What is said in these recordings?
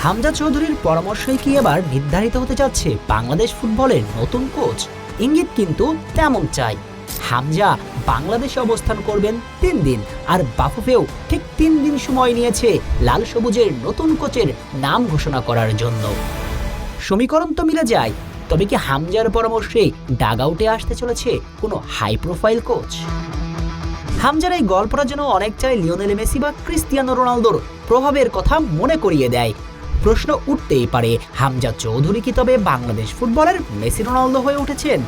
হামজা চৌধুরীর পরামর্শই কি এবার নির্ধারিত হতে যাচ্ছে বাংলাদেশ ফুটবলের নতুন কোচ? ইঙ্গিত কিন্তু তেমন চাই। হামজা বাংলাদেশে অবস্থান করবেন 3 দিন, আর বাফুফেও ঠিক 3 দিন সময় নিয়েছে লাল সবুজের নতুন কোচের নাম ঘোষণা করার জন্য। সমীকরণ তো মিলে যায়, তবে কি হামজার পরামর্শে ডাগ আউটে আসতে চলেছে কোনো হাই প্রোফাইল কোচ? হামজার এই গল্পটা যেন অনেকটাই লিওনেল মেসি বা ক্রিস্টিয়ানো রোনালদোর প্রভাবের কথা মনে করিয়ে দেয়। প্রশ্ন উঠতেই পারে, হামজা চৌধুরী কি তবে বাংলাদেশ ফুটবলের মেসি রোনালদো হয়ে উঠেছেন?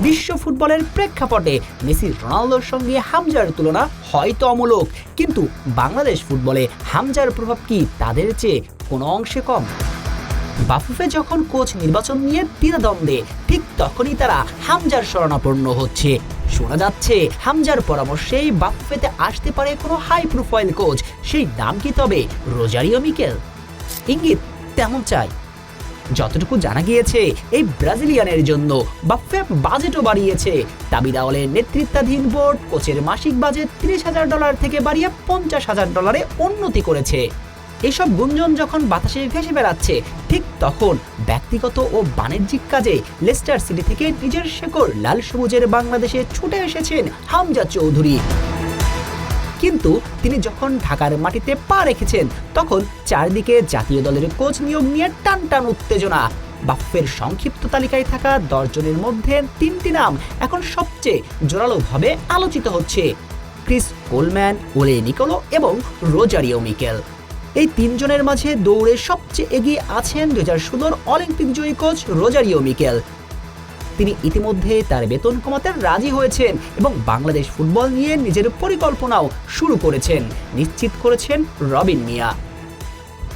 বিশ্ব ফুটবলের প্রেক্ষাপটে মেসি রোনালদোর সঙ্গে হামজার তুলনা হয়তো অমূলক, কিন্তু বাংলাদেশ ফুটবলে হামজার প্রভাব কি তাদের চেয়ে কোনো অংশে কম? বাফুফে যখন কোচ নির্বাচন নিয়ে দ্বিধাদ্বন্দ্বে, ঠিক তখনই তারা হামজার শরণাপন্ন হচ্ছে। শোনা যাচ্ছে হামজার পরামর্শেই বাফুফেতে আসতে পারে কোনো হাই প্রোফাইল কোচ। সেই নাম কি তবে রোজারিও মিকেল? ইঙ্গিত তেমন চাই। যতটুকু জানা গিয়েছে, এই ব্রাজিলিয়ানের জন্য বাফুফে বাজেটও বাড়িয়েছে। দাবি দাওয়ালের নেতৃত্বাধীন বোর্ড কোচের মাসিক বাজেট $30,000 থেকে বাড়িয়ে $50,000 উন্নতি করেছে। এসব গুঞ্জন যখন বাতাসে ভেসে বেড়াচ্ছে, ঠিক তখন ব্যক্তিগত ও বাণিজ্যিক কাজে লেস্টার সিটি থেকে নিজের শেকড় লাল সবুজের বাংলাদেশে ছুটে এসেছেন হামজা চৌধুরী। কিন্তু তিনি যখন ঢাকার মাটিতে পা রেখেছেন, তখন চারদিকে জাতীয় দলের কোচ নিয়োগ নিয়ে টানটান উত্তেজনা। বাফুফের সংক্ষিপ্ত তালিকায় থাকা 10 জনের মধ্যে 3টি নাম এখন সবচেয়ে জোরালোভাবে আলোচিত হচ্ছে: ক্রিস কোলম্যান, ওলে নিকোলো এবং রোজারিও মিকেল। এই 3 জনের মাঝে দৌড়ে সবচেয়ে এগিয়ে আছেন 2016 অলিম্পিক জয়ী কোচ রোজারিও মিকেল। তিনি ইতিমধ্যে তার বেতন কমাতে রাজি হয়েছেন এবং বাংলাদেশ ফুটবল নিয়ে নিজের পরিকল্পনাও শুরু করেছেন, নিশ্চিত করেছেন রবিন মিয়া।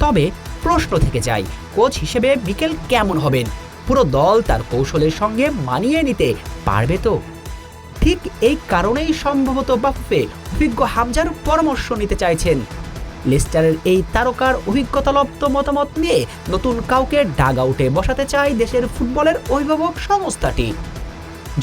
তবে প্রশ্ন থেকে যায়, কোচ হিসেবে মিকেল কেমন হবেন? পুরো দল তার কৌশলের সঙ্গে মানিয়ে নিতে পারবে তো? ঠিক এই কারণেই সম্ভবত বাফুফে অভিজ্ঞ হামজার পরামর্শ নিতে চাইছেন। লেস্টারের এই তারকার অভিজ্ঞতালব্ধ মতামত নিয়ে নতুন কাউকে ডাগ আউটে বসাতে চায় দেশের ফুটবলের অভিভাবক সংস্থাটি।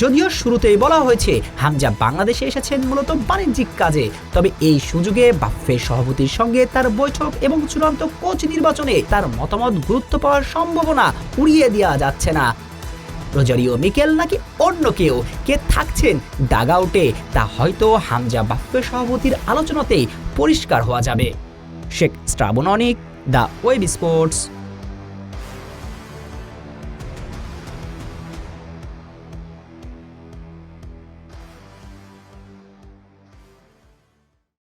যদিও শুরুতেই বলা হয়েছে হামজা বাংলাদেশে এসেছেন মূলত বাণিজ্যিক কাজে, তবে এই সুযোগে বাফুফের সভাপতির সঙ্গে তার বৈঠক এবং চূড়ান্ত কোচ নির্বাচনে তার মতামত গুরুত্ব পাওয়ার সম্ভাবনা উড়িয়ে দেওয়া যাচ্ছে না। রোজারিও মিকেল নাকি অন্য কেউ কে থাকছেন ডাগ আউটে, তা হয়তো হামজা বাফুফে সভাপতির আলোচনাতেই পরিষ্কার হওয়া যাবে। শেখ শ্রাবণ অনিক, দ্য ওয়েব স্পোর্টস।